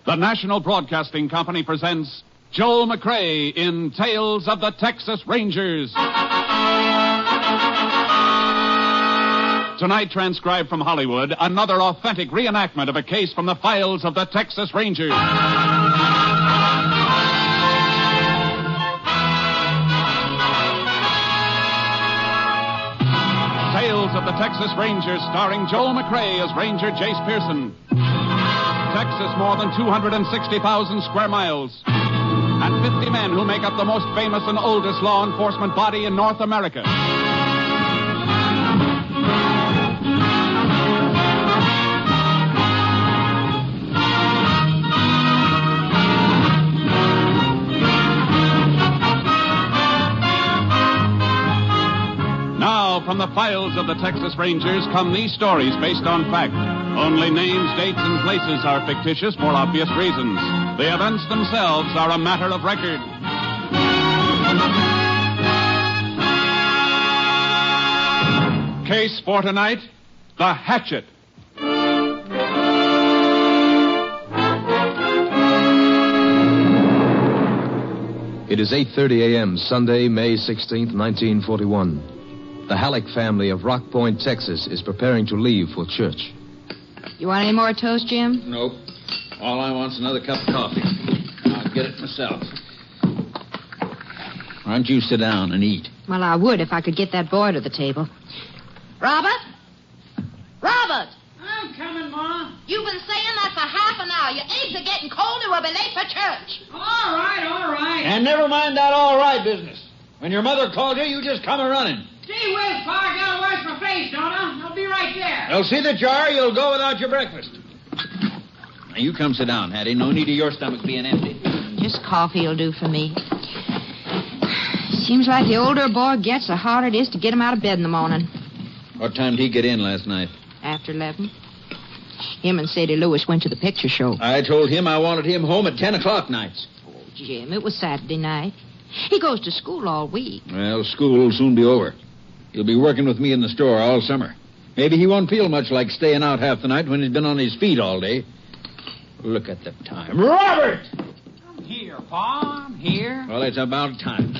The National Broadcasting Company presents Joel McCrea in Tales of the Texas Rangers. Tonight, transcribed from Hollywood, another authentic reenactment of a case from the files of the Texas Rangers. Tales of the Texas Rangers, starring Joel McCrea as Ranger Jace Pearson. Texas, more than 260,000 square miles. And 50 men who make up the most famous and oldest law enforcement body in North America. Now, from the files of the Texas Rangers come these stories based on fact. Only names, dates, and places are fictitious for obvious reasons. The events themselves are a matter of record. Case for tonight, the Hatchet. It is 8:30 a.m., Sunday, May 16th, 1941. The Halleck family of Rock Point, Texas, is preparing to leave for church. You want any more toast, Jim? Nope. All I want's another cup of coffee. I'll get it myself. Why don't you sit down and eat? Well, I would if I could get that boy to the table. Robert? Robert! I'm coming, Ma. You've been saying that for half an hour. Your eggs are getting cold and we'll be late for church. All right. And never mind that all right business. When your mother called you, you just come a-running. Gee whiz, Pa, I gotta wash my face, don't I? I'll be right there. You'll see the jar, you'll go without your breakfast. Now, you come sit down, Hattie. No need of your stomach being empty. Just coffee will do for me. Seems like the older a boy gets, the harder it is to get him out of bed in the morning. What time did he get in last night? After 11. Him and Sadie Lewis went to the picture show. I told him I wanted him home at 10 o'clock nights. Oh, Jim, it was Saturday night. He goes to school all week. Well, school will soon be over. He'll be working with me in the store all summer. Maybe he won't feel much like staying out half the night when he's been on his feet all day. Look at the time. Robert! I'm here, Pa. I'm here. Well, it's about time.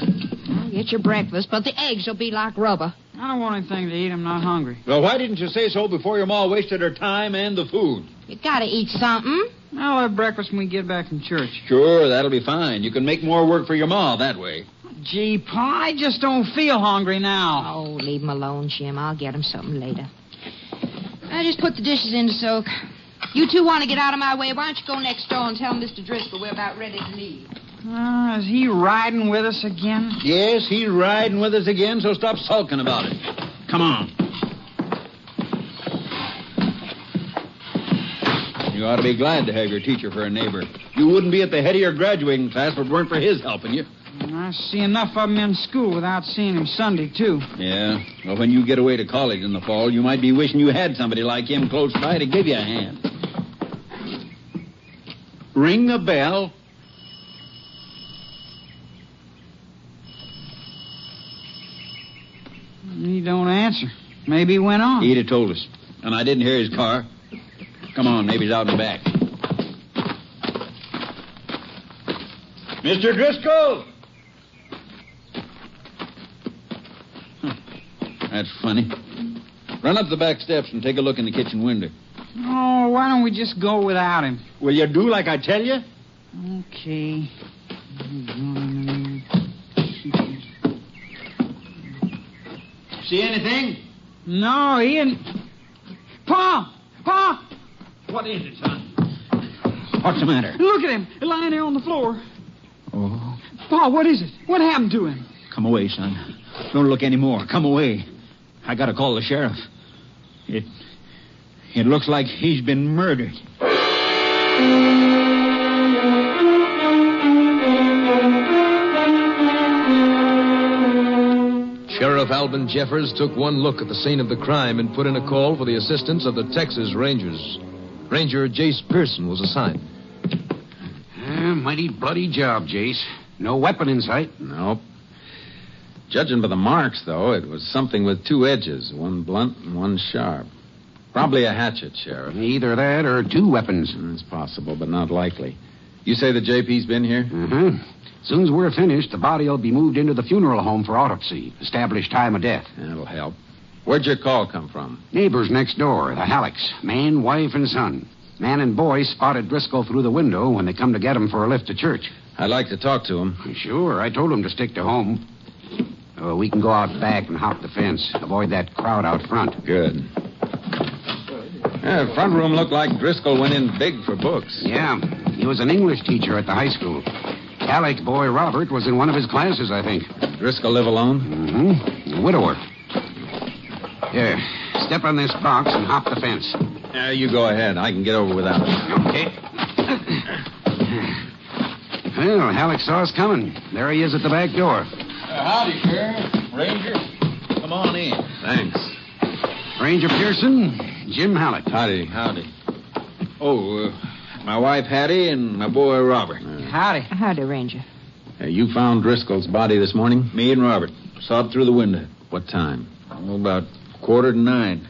Well, get your breakfast, but the eggs will be like rubber. I don't want anything to eat. I'm not hungry. Well, why didn't you say so before your ma wasted her time and the food? You gotta eat something. I'll have breakfast when we get back from church. Sure, that'll be fine. You can make more work for your ma that way. Gee, Pa, I just don't feel hungry now. Oh, leave him alone, Jim. I'll get him something later. I just put the dishes in to soak. You two want to get out of my way. Why don't you go next door and tell Mr. Driscoll we're about ready to leave? Is he riding with us again? Yes, he's riding with us again, so stop sulking about it. Come on. You ought to be glad to have your teacher for a neighbor. You wouldn't be at the head of your graduating class if it weren't for his helping you. I see enough of him in school without seeing him Sunday, too. Yeah. Well, when you get away to college in the fall, you might be wishing you had somebody like him close by to give you a hand. Ring the bell. He don't answer. Maybe he went on. He'd have told us. And I didn't hear his car. Come on, maybe he's out in the back. Mr. Driscoll! That's funny. Run up the back steps and take a look in the kitchen window. Oh, why don't we just go without him? Will you do like I tell you? Okay. See anything? No, he didn't. Pa! Pa! What is it, son? What's the matter? Look at him, lying there on the floor. Oh. Pa, what is it? What happened to him? Come away, son. Don't look any more. Come away. I gotta call the sheriff. It looks like he's been murdered. Sheriff Alvin Jeffers took one look at the scene of the crime and put in a call for the assistance of the Texas Rangers. Ranger Jace Pearson was assigned. Mighty bloody job, Jace. No weapon in sight. Nope. Judging by the marks, though, it was something with two edges, one blunt and one sharp. Probably a hatchet, Sheriff. Either that or 2 weapons. It's possible, but not likely. You say the JP's been here? Mm-hmm. As soon as we're finished, the body will be moved into the funeral home for autopsy. Establish time of death. That'll help. Where'd your call come from? Neighbors next door, the Hallecks. Man, wife, and son. Man and boy spotted Driscoll through the window when they come to get him for a lift to church. I'd like to talk to him. Sure, I told him to stick to home. We can go out back and hop the fence. Avoid that crowd out front. Good. The front room looked like Driscoll went in big for books. Yeah, he was an English teacher at the high school. Halleck's boy Robert was in one of his classes, I think. Driscoll live alone? Mm-hmm. A widower. Here, step on this box and hop the fence. You go ahead. I can get over without it. Okay. Well, Halleck saw us coming. There he is at the back door. Howdy, Sheriff. Ranger. Come on in. Thanks. Ranger Pearson, Jim Halleck. Howdy. Oh, my wife Hattie and my boy Robert. Howdy. Howdy, Ranger. You found Driscoll's body this morning? Me and Robert saw it through the window. What time? About 8:45.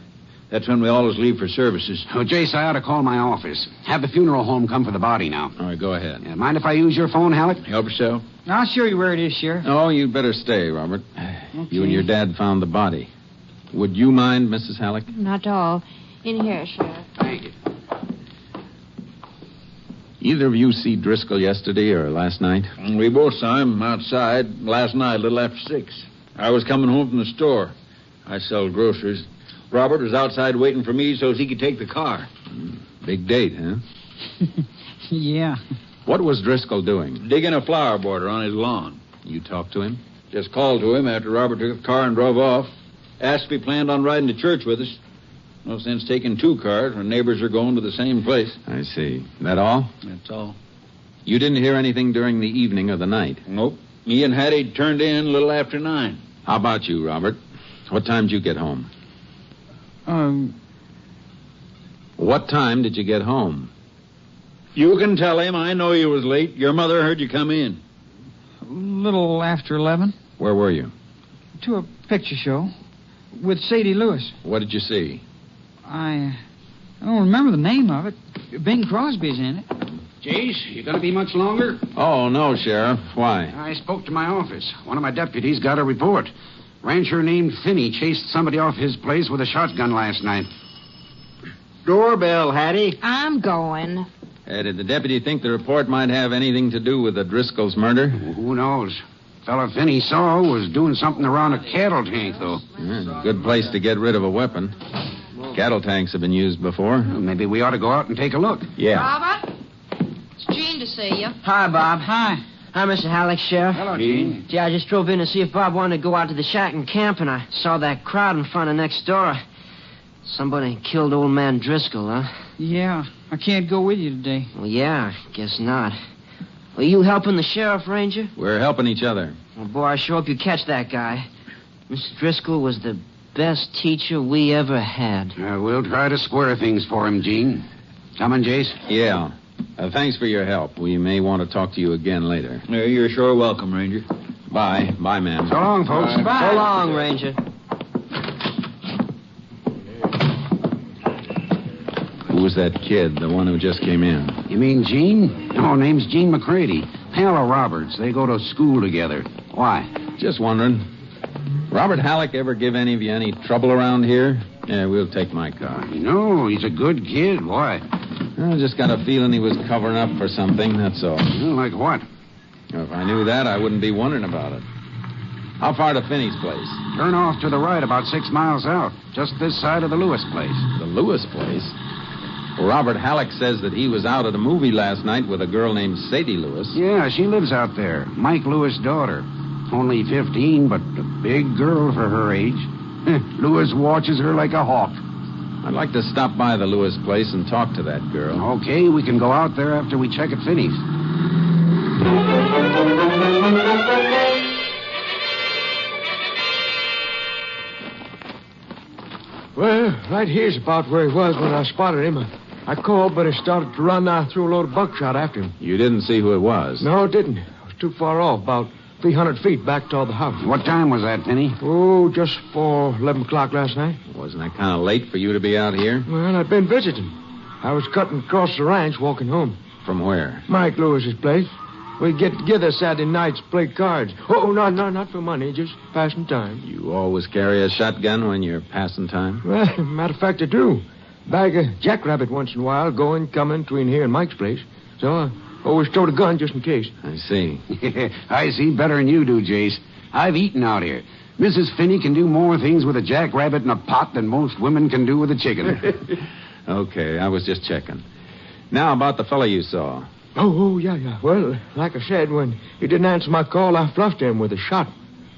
That's when we always leave for services. Oh, Jace, I ought to call my office. Have the funeral home come for the body now. All right, go ahead. Mind if I use your phone, Halleck? Help yourself. I'll show you where it is, Sheriff. Oh, you'd better stay, Robert. You and your dad found the body. Would you mind, Mrs. Halleck? Not at all. In here, Sheriff. Thank you. Either of you see Driscoll yesterday or last night? We both saw him outside last night, a little after 6. I was coming home from the store. I sell groceries. Robert was outside waiting for me so he could take the car. Big date, huh? Yeah. What was Driscoll doing? Digging a flower border on his lawn. You talked to him? Just called to him after Robert took the car and drove off. Asked if he planned on riding to church with us. No sense taking 2 cars when neighbors are going to the same place. I see. That all? That's all. You didn't hear anything during the evening or the night? Nope. Me and Hattie turned in a little after 9. How about you, Robert? What time did you get home? What time did you get home? You can tell him I know you was late. Your mother heard you come in. A little after 11. Where were you? To a picture show with Sadie Lewis. What did you see? I don't remember the name of it. Bing Crosby's in it. Jace, you going to be much longer? Oh, no, Sheriff. Why? I spoke to my office. One of my deputies got a report. Rancher named Finney chased somebody off his place with a shotgun last night. Doorbell, Hattie. I'm going. Did the deputy think the report might have anything to do with the Driscoll's murder? Who knows? Fella Finney saw was doing something around a cattle tank, though. Good place to get rid of a weapon. Cattle tanks have been used before. Well, maybe we ought to go out and take a look. Yeah. Robert? It's Jean to see you. Hi, Bob. Hi. Hi, Mr. Halleck, Sheriff. Hello, Gene. Gee, I just drove in to see if Bob wanted to go out to the shack and camp, and I saw that crowd in front of next door. Somebody killed old man Driscoll, huh? Yeah, I can't go with you today. Well, yeah, guess not. Well, you helping the sheriff, Ranger? We're helping each other. Well, boy, I sure hope you catch that guy. Mr. Driscoll was the best teacher we ever had. We'll try to square things for him, Gene. Coming, Jace? Yeah. Thanks for your help. We may want to talk to you again later. You're sure welcome, Ranger. Bye. Bye, ma'am. So long, folks. Bye. So long, Ranger. Who was that kid, the one who just came in? You mean Gene? No, name's Gene McCready. Pal of Robert's. They go to school together. Why? Just wondering. Robert Halleck ever give any of you any trouble around here? Yeah, we'll take my car. No, he's a good kid. Why? I just got a feeling he was covering up for something, that's all. Well, like what? If I knew that, I wouldn't be wondering about it. How far to Finney's place? Turn off to the right about 6 miles out. Just this side of the Lewis place. The Lewis place? Well, Robert Halleck says that he was out at a movie last night with a girl named Sadie Lewis. Yeah, she lives out there. Mike Lewis' daughter. Only 15, but a big girl for her age. Lewis watches her like a hawk. I'd like to stop by the Lewis place and talk to that girl. Okay, we can go out there after we check at Finney's. Well, right here's about where he was when I spotted him. I called, but he started to run. I threw a load of buckshot after him. You didn't see who it was? No, it didn't. I was too far off, about 300 feet back toward the house. What time was that, Finney? Oh, just for 11 o'clock last night. Wasn't that kind of late for you to be out here? Well, I'd been visiting. I was cutting across the ranch, walking home. From where? Mike Lewis's place. We get together Saturday nights, play cards. Oh, not for money, just passing time. You always carry a shotgun when you're passing time? Well, matter of fact, I do. Bag a jackrabbit once in a while, going, coming between here and Mike's place. So I always tote a gun just in case. I see. I see better than you do, Jace. I've eaten out here. Mrs. Finney can do more things with a jackrabbit in a pot than most women can do with a chicken. Okay, I was just checking. Now, about the fellow you saw. Oh, yeah. Well, like I said, when he didn't answer my call, I fluffed him with a shot.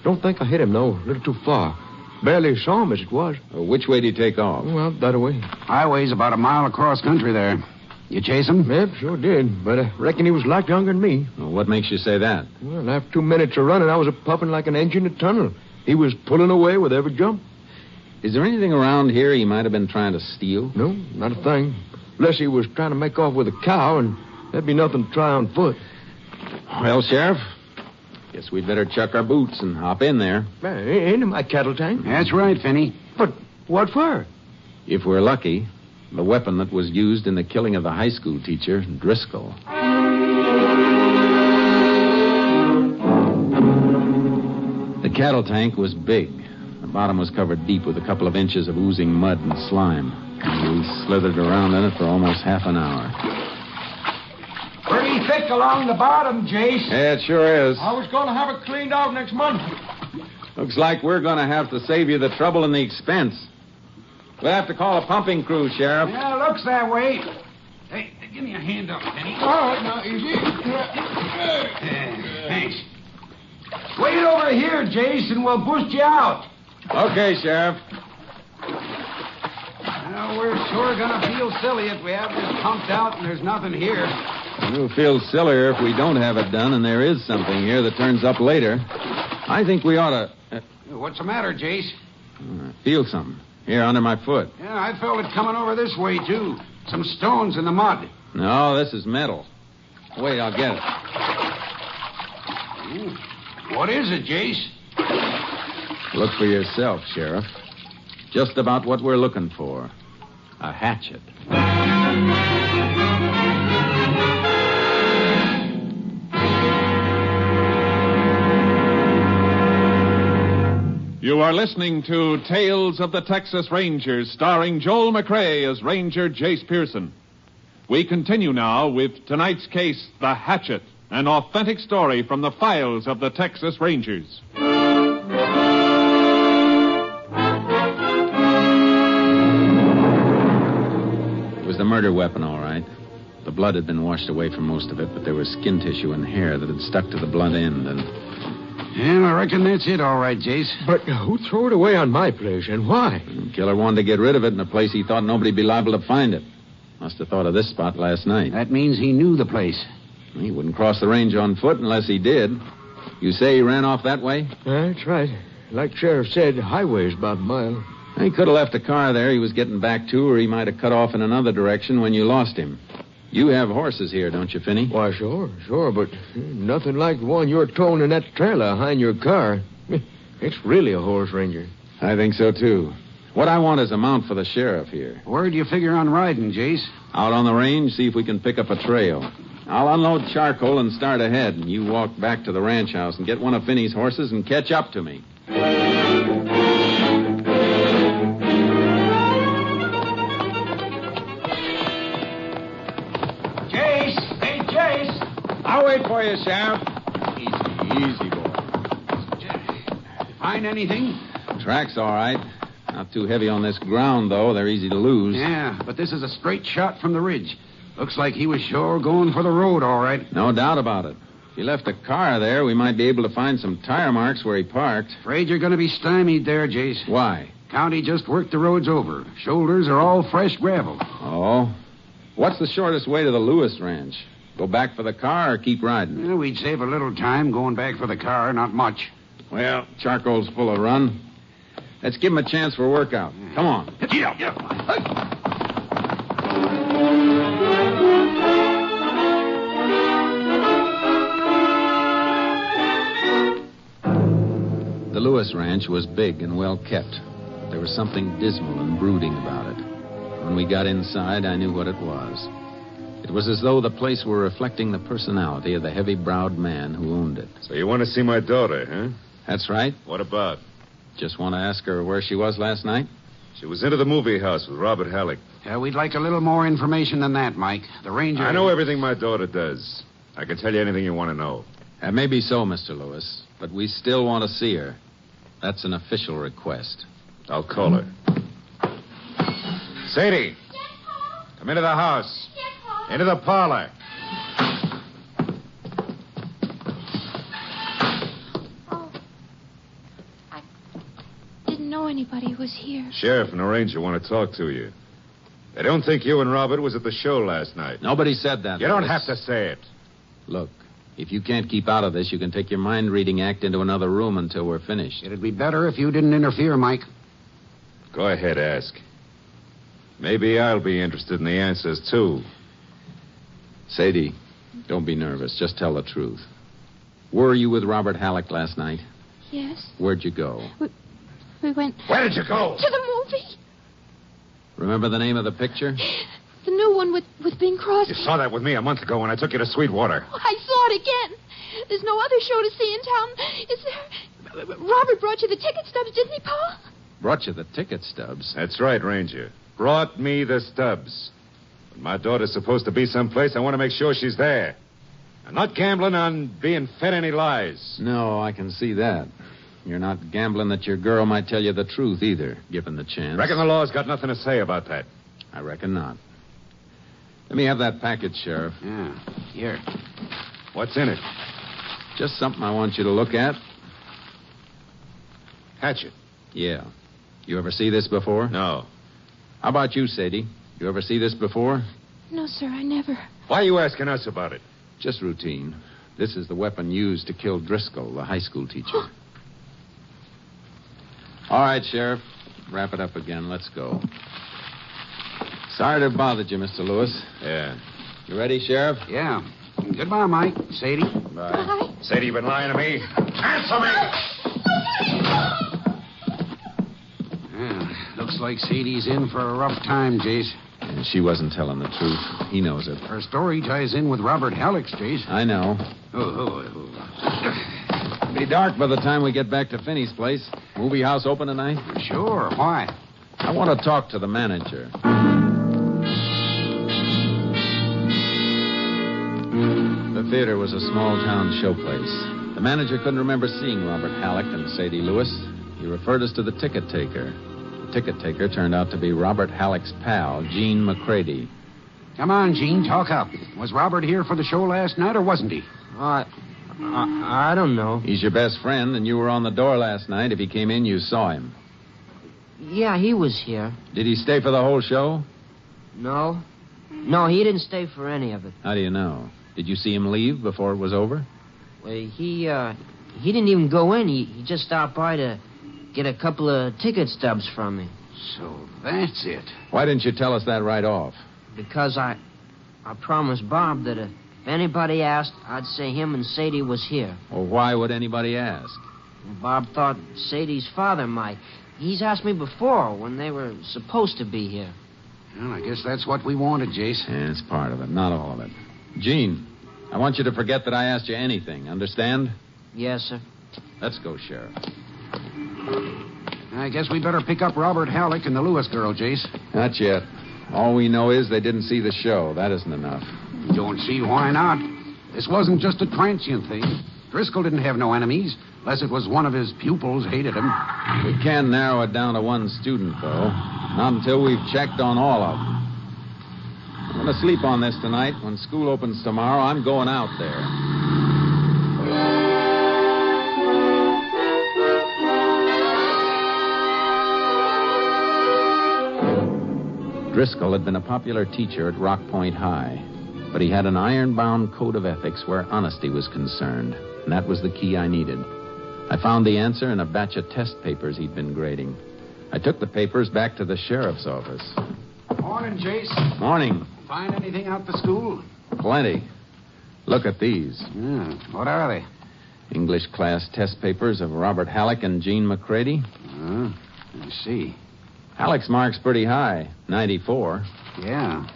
Don't think I hit him, though. A little too far. Barely saw him as it was. Which way did he take off? Well, that way. Highway's about a mile across country there. You chase him? Yep, sure did. But I reckon he was a lot younger than me. Well, what makes you say that? Well, after 2 minutes of running, I was puffing like an engine in a tunnel. He was pulling away with every jump. Is there anything around here he might have been trying to steal? No, not a thing. Unless he was trying to make off with a cow, and there'd be nothing to try on foot. Well, Sheriff, guess we'd better chuck our boots and hop in there. Into my cattle tank. That's right, Finney. But what for? If we're lucky, the weapon that was used in the killing of the high school teacher, Driscoll. The cattle tank was big. The bottom was covered deep with a couple of inches of oozing mud and slime. And we slithered around in it for almost half an hour. Pretty thick along the bottom, Jace. Yeah, it sure is. I was going to have it cleaned out next month. Looks like we're going to have to save you the trouble and the expense. We'll have to call a pumping crew, Sheriff. Yeah, looks that way. Hey, give me a hand up, Finney. All right, now, easy. Thanks. Wait over here, Jace, and we'll boost you out. Okay, Sheriff. Well, we're sure going to feel silly if we have this pumped out and there's nothing here. We'll feel sillier if we don't have it done and there is something here that turns up later. I think we ought to... What's the matter, Jace? Feel something. Here, under my foot. Yeah, I felt it coming over this way, too. Some stones in the mud. No, this is metal. Wait, I'll get it. What is it, Jace? Look for yourself, Sheriff. Just about what we're looking for. A hatchet. You are listening to Tales of the Texas Rangers, starring Joel McCrea as Ranger Jace Pearson. We continue now with tonight's case, The Hatchet, an authentic story from the files of the Texas Rangers. It was the murder weapon, all right. The blood had been washed away from most of it, but there was skin tissue and hair that had stuck to the blunt end, and... Yeah, I reckon that's it, all right, Jace. But who threw it away on my place, and why? The killer wanted to get rid of it in a place he thought nobody'd be liable to find it. Must have thought of this spot last night. That means he knew the place. He wouldn't cross the range on foot unless he did. You say he ran off that way? That's right. Like Sheriff said, the highway's about a mile. He could have left a car there he was getting back to, or he might have cut off in another direction when you lost him. You have horses here, don't you, Finney? Why, sure, but nothing like the one you're towing in that trailer behind your car. It's really a horse ranger. I think so, too. What I want is a mount for the sheriff here. Where do you figure on riding, Jace? Out on the range, see if we can pick up a trail. I'll unload charcoal and start ahead, and you walk back to the ranch house and get one of Finney's horses and catch up to me. I'll wait for you, Sheriff. Easy, boy. Find anything? Track's all right. Not too heavy on this ground, though. They're easy to lose. Yeah, but this is a straight shot from the ridge. Looks like he was sure going for the road, all right. No doubt about it. If he left a car there, we might be able to find some tire marks where he parked. Afraid you're going to be stymied there, Jace. Why? County just worked the roads over. Shoulders are all fresh gravel. Oh? What's the shortest way to the Lewis Ranch? Go back for the car or keep riding? Yeah, we'd save a little time going back for the car, not much. Well, charcoal's full of run. Let's give him a chance for a workout. Come on. Yeah. Lewis ranch was big and well kept. But there was something dismal and brooding about it. When we got inside, I knew what it was. It was as though the place were reflecting the personality of the heavy-browed man who owned it. So you want to see my daughter, huh? That's right. What about? Just want to ask her where she was last night? She was into the movie house with Robert Halleck. We'd like a little more information than that, Mike. The ranger... I know everything my daughter does. I can tell you anything you want to know. That may be so, Mr. Lewis, but we still want to see her. That's an official request. I'll call her. Sadie! Come into the house. Into the parlor. Oh. I didn't know anybody was here. Sheriff and the ranger want to talk to you. They don't think you and Robert was at the show last night. Nobody said that. You don't Lewis. have to say it. Look, if you can't keep out of this, you can take your mind-reading act into another room until we're finished. It'd be better if you didn't interfere, Mike. Go ahead, ask. Maybe I'll be interested in the answers, too. Sadie, don't be nervous. Just tell the truth. Were you with Robert Halleck last night? Yes. Where'd you go? We went... Where did you go? To the movie. Remember the name of the picture? The new one with Bing Crosby. You saw that with me a month ago when I took you to Sweetwater. I saw it again. There's no other show to see in town, is there? Robert brought you the ticket stubs, didn't he, Pa? Brought you the ticket stubs? That's right, Ranger. Brought me the stubs. When my daughter's supposed to be someplace, I want to make sure she's there. I'm not gambling on being fed any lies. No, I can see that. You're not gambling that your girl might tell you the truth either, given the chance. Reckon the law's got nothing to say about that. I reckon not. Let me have that package, Sheriff. Yeah, here. What's in it? Just something I want you to look at. Hatchet. Yeah. You ever see this before? No. How about you, Sadie? You ever see this before? No, sir, I never. Why are you asking us about it? Just routine. This is the weapon used to kill Driscoll, the high school teacher. All right, Sheriff. Wrap it up again. Let's go. Sorry to have bothered you, Mr. Lewis. Yeah. You ready, Sheriff? Yeah. Goodbye, Mike. Sadie. Bye. Bye. Sadie, you been lying to me? Answer me! Yeah, looks like Sadie's in for a rough time, Jace. And she wasn't telling the truth. He knows it. Her story ties in with Robert Halleck's, Jace. I know. Oh. It'll be dark by the time we get back to Finney's place. Movie house open tonight? Sure. Why? I want to talk to the manager. The theater was a small-town showplace. The manager couldn't remember seeing Robert Halleck and Sadie Lewis. He referred us to the ticket taker. The ticket taker turned out to be Robert Halleck's pal, Gene McCready. Come on, Gene, talk up. Was Robert here for the show last night, or wasn't he? I don't know. He's your best friend, and you were on the door last night. If he came in, you saw him. Yeah, he was here. Did he stay for the whole show? No. No, he didn't stay for any of it. How do you know? Did you see him leave before it was over? Well, he didn't even go in. He just stopped by to get a couple of ticket stubs from me. So that's it. Why didn't you tell us that right off? Because I promised Bob that if anybody asked, I'd say him and Sadie was here. Well, why would anybody ask? Bob thought Sadie's father might. He's asked me before when they were supposed to be here. Well, I guess that's what we wanted, Jace. Yeah, it's part of it, not all of it. Gene, I want you to forget that I asked you anything. Understand? Yes, sir. Let's go, Sheriff. I guess we better pick up Robert Halleck and the Lewis girl, Jace. Not yet. All we know is they didn't see the show. That isn't enough. Don't see why not. This wasn't just a transient thing. Driscoll didn't have no enemies, unless it was one of his pupils hated him. We can narrow it down to one student, though. Not until we've checked on all of them. I'm going to sleep on this tonight. When school opens tomorrow, I'm going out there. Driscoll had been a popular teacher at Rock Point High, but he had an iron-bound code of ethics where honesty was concerned, and that was the key I needed. I found the answer in a batch of test papers he'd been grading. I took the papers back to the sheriff's office. Morning, Jace. Morning. Find anything out the school? Plenty. Look at these. What are they? English class test papers of Robert Halleck and Jean McCready. I see. Halleck's mark's pretty high, 94. Yeah.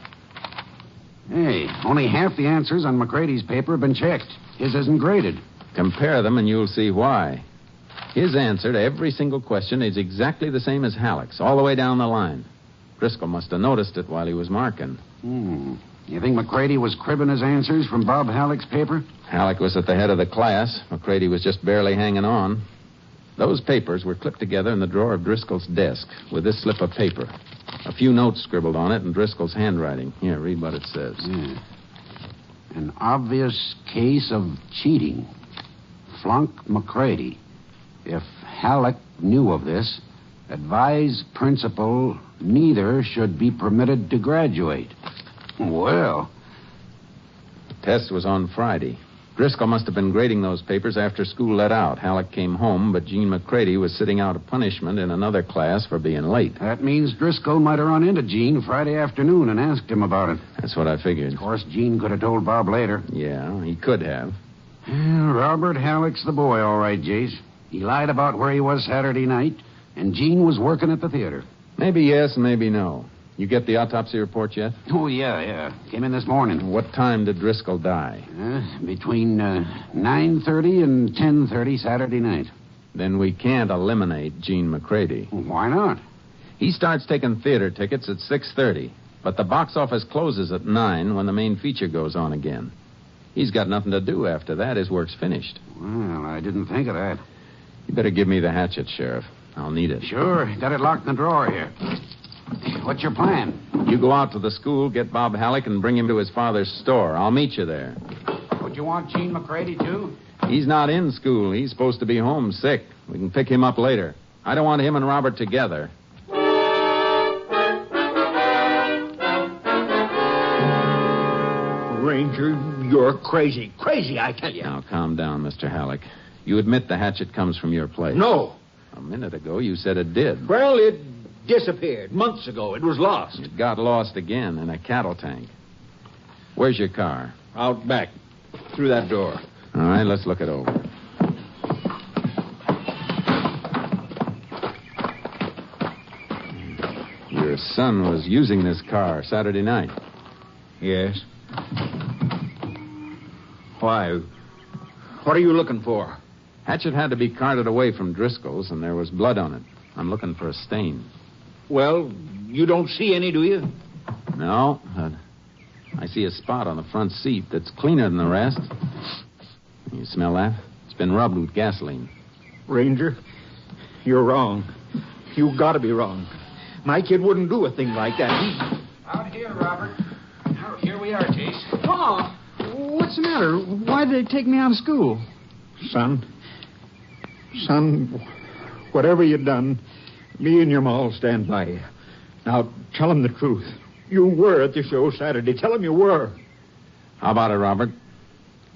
Hey, only half the answers on McCready's paper have been checked. His isn't graded. Compare them and you'll see why. His answer to every single question is exactly the same as Halleck's, all the way down the line. Driscoll must have noticed it while he was marking. You think McCready was cribbing his answers from Bob Halleck's paper? Halleck was at the head of the class. McCready was just barely hanging on. Those papers were clipped together in the drawer of Driscoll's desk with this slip of paper. A few notes scribbled on it in Driscoll's handwriting. Here, read what it says. Yeah. An obvious case of cheating. Flunk McCready. If Halleck knew of this, advise principal neither should be permitted to graduate. Well. The test was on Friday. Driscoll must have been grading those papers after school let out. Halleck came home, but Jean McCready was sitting out a punishment in another class for being late. That means Driscoll might have run into Jean Friday afternoon and asked him about it. That's what I figured. Of course, Jean could have told Bob later. Yeah, he could have. Well, Robert Halleck's the boy, all right, Jace. He lied about where he was Saturday night, and Jean was working at the theater. Maybe yes, maybe no. You get the autopsy report yet? Oh, yeah. Came in this morning. What time did Driscoll die? Between 9:30 and 10:30 Saturday night. Then we can't eliminate Jean McCready. Why not? He starts taking theater tickets at 6:30, but the box office closes at 9 when the main feature goes on again. He's got nothing to do after that. His work's finished. Well, I didn't think of that. You better give me the hatchet, Sheriff. I'll need it. Sure. Got it locked in the drawer here. What's your plan? You go out to the school, get Bob Halleck, and bring him to his father's store. I'll meet you there. Would you want Jean McCready, too? He's not in school. He's supposed to be home sick. We can pick him up later. I don't want him and Robert together. Ranger, you're crazy. Crazy, I tell you. Now, calm down, Mr. Halleck. You admit the hatchet comes from your place. No. A minute ago, you said it did. Well, it disappeared. Months ago. It was lost. It got lost again in a cattle tank. Where's your car? Out back. Through that door. All right, let's look it over. Your son was using this car Saturday night. Yes. Why? What are you looking for? Hatchet had to be carted away from Driscoll's, and there was blood on it. I'm looking for a stain. Well, you don't see any, do you? No, but I see a spot on the front seat that's cleaner than the rest. You smell that? It's been rubbed with gasoline. Ranger, you're wrong. You gotta be wrong. My kid wouldn't do a thing like that. Out here, Robert. Now, here we are, Chase. Pa, what's the matter? Why'd they take me out of school? Son, whatever you've done, me and your ma'll stand by you. Now, tell them the truth. You were at the show Saturday. Tell them you were. How about it, Robert?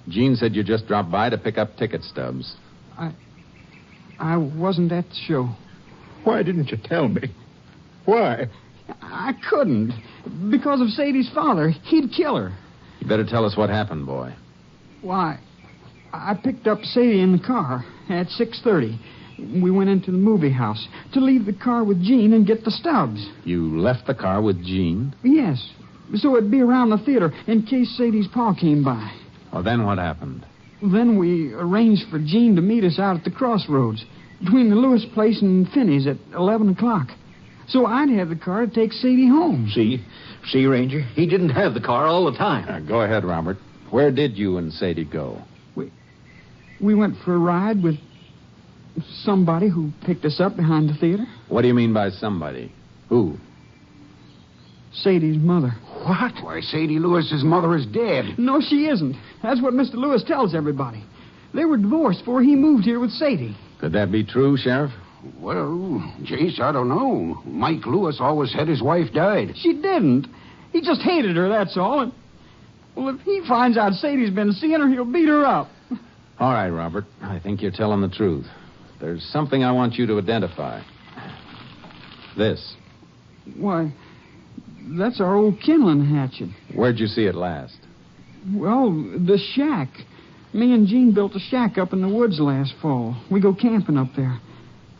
Jean said you just dropped by to pick up ticket stubs. I wasn't at the show. Why didn't you tell me? Why? I couldn't. Because of Sadie's father. He'd kill her. You better tell us what happened, boy. Why, I picked up Sadie in the car at 6:30. We went into the movie house to leave the car with Jean and get the stubs. You left the car with Jean? Yes. So it'd be around the theater in case Sadie's pa came by. Well, then what happened? Then we arranged for Jean to meet us out at the crossroads between the Lewis place and Finney's at 11 o'clock. So I'd have the car to take Sadie home. See, Ranger? He didn't have the car all the time. Go ahead, Robert. Where did you and Sadie go? We went for a ride with somebody who picked us up behind the theater. What do you mean by somebody? Who? Sadie's mother. What? Why, Sadie Lewis's mother is dead. No, she isn't. That's what Mr. Lewis tells everybody. They were divorced before he moved here with Sadie. Could that be true, Sheriff? Well, Jace, I don't know. Mike Lewis always said his wife died. She didn't. He just hated her, that's all. And, well, if he finds out Sadie's been seeing her, he'll beat her up. All right, Robert. I think you're telling the truth. There's something I want you to identify. This. Why, that's our old kindling hatchet. Where'd you see it last? Well, the shack. Me and Gene built a shack up in the woods last fall. We go camping up there.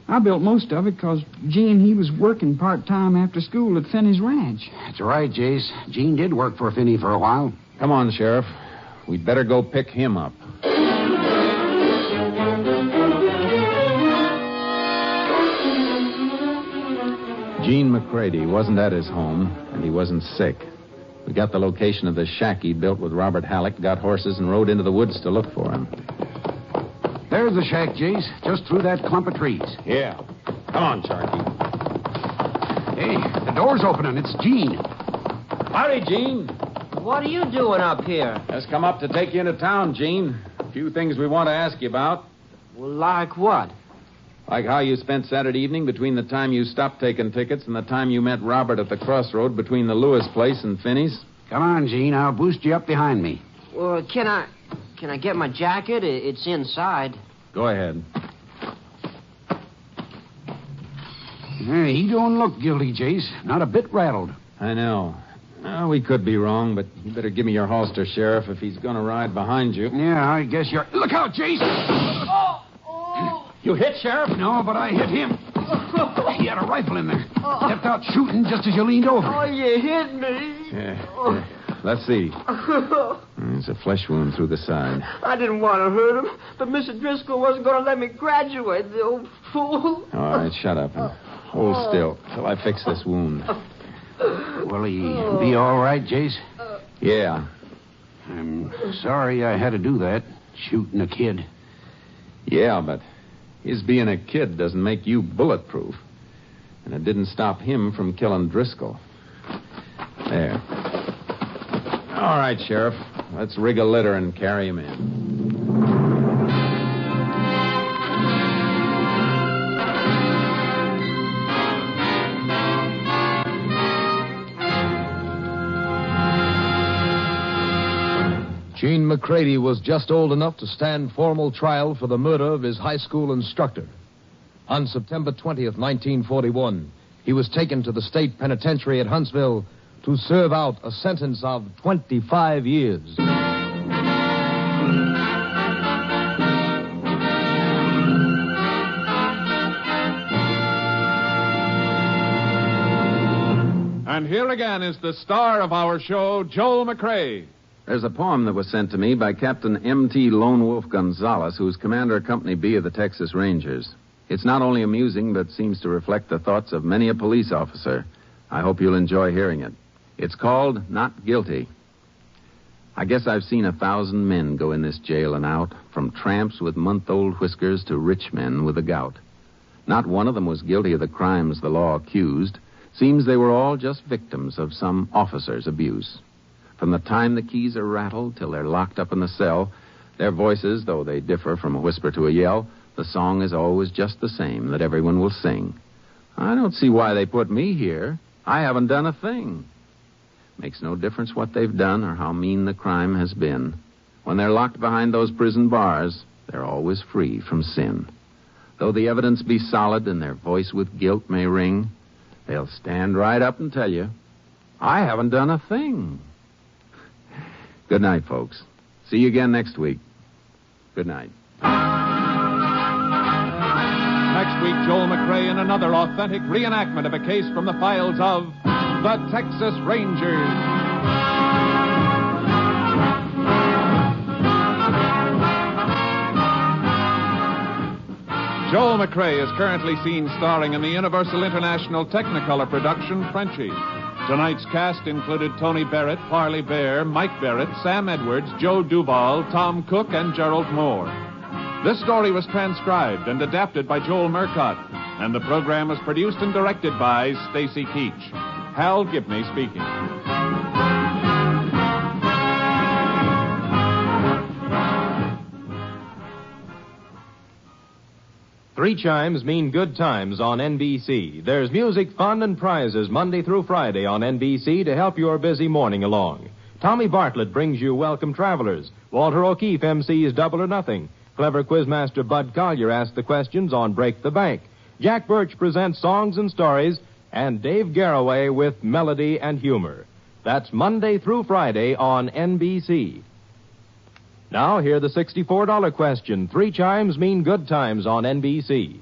I built most of it because Gene, he was working part-time after school at Finney's ranch. That's right, Jace. Gene did work for Finney for a while. Come on, Sheriff. We'd better go pick him up. Gene McCready wasn't at his home, and he wasn't sick. We got the location of the shack he built with Robert Halleck, got horses, and rode into the woods to look for him. There's the shack, Jace, just through that clump of trees. Yeah. Come on, Sharky. Hey, the door's opening. It's Gene. Howdy, Gene. What are you doing up here? Just come up to take you into town, Gene. A few things we want to ask you about. Well, like what? Like how you spent Saturday evening between the time you stopped taking tickets and the time you met Robert at the crossroad between the Lewis place and Finney's. Come on, Gene. I'll boost you up behind me. Well, can I get my jacket? It's inside. Go ahead. Hey, he don't look guilty, Jace. Not a bit rattled. I know. Well, we could be wrong, but you better give me your holster, Sheriff, if he's going to ride behind you. Yeah, I guess you're... Look out, Jace! You hit, Sheriff? No, but I hit him. He had a rifle in there. Stepped out shooting just as you leaned over. Oh, you hit me. Yeah. Let's see. There's a flesh wound through the side. I didn't want to hurt him, but Mr. Driscoll wasn't going to let me graduate, the old fool. All right, shut up and hold still till I fix this wound. Will he be all right, Jace? Yeah. I'm sorry I had to do that, shooting a kid. Yeah, but his being a kid doesn't make you bulletproof. And it didn't stop him from killing Driscoll. There. All right, Sheriff. Let's rig a litter and carry him in. Gene McCready was just old enough to stand formal trial for the murder of his high school instructor. On September 20th, 1941, he was taken to the state penitentiary at Huntsville to serve out a sentence of 25 years. And here again is the star of our show, Joel McCrea. There's a poem that was sent to me by Captain M.T. Lone Wolf Gonzalez, who's commander of Company B of the Texas Rangers. It's not only amusing, but seems to reflect the thoughts of many a police officer. I hope you'll enjoy hearing it. It's called Not Guilty. I guess I've seen 1,000 men go in this jail and out, from tramps with month-old whiskers to rich men with the gout. Not one of them was guilty of the crimes the law accused. Seems they were all just victims of some officer's abuse. From the time the keys are rattled till they're locked up in the cell, their voices, though they differ from a whisper to a yell, the song is always just the same that everyone will sing. I don't see why they put me here. I haven't done a thing. Makes no difference what they've done or how mean the crime has been. When they're locked behind those prison bars, they're always free from sin. Though the evidence be solid and their voice with guilt may ring, they'll stand right up and tell you, I haven't done a thing. Good night, folks. See you again next week. Good night. Next week, Joel McCrea in another authentic reenactment of a case from the files of the Texas Rangers. Joel McCrea is currently seen starring in the Universal International Technicolor production, Frenchie. Tonight's cast included Tony Barrett, Parley Bear, Mike Barrett, Sam Edwards, Joe Duval, Tom Cook, and Gerald Moore. This story was transcribed and adapted by Joel Murcott, and the program was produced and directed by Stacy Keach. Hal Gibney speaking. Three chimes mean good times on NBC. There's music, fun, and prizes Monday through Friday on NBC to help your busy morning along. Tommy Bartlett brings you Welcome Travelers. Walter O'Keefe MC's Double or Nothing. Clever quizmaster Bud Collier asks the questions on Break the Bank. Jack Birch presents Songs and Stories, and Dave Garroway with Melody and Humor. That's Monday through Friday on NBC. Now, hear the $64 question. 3 chimes mean good times on NBC.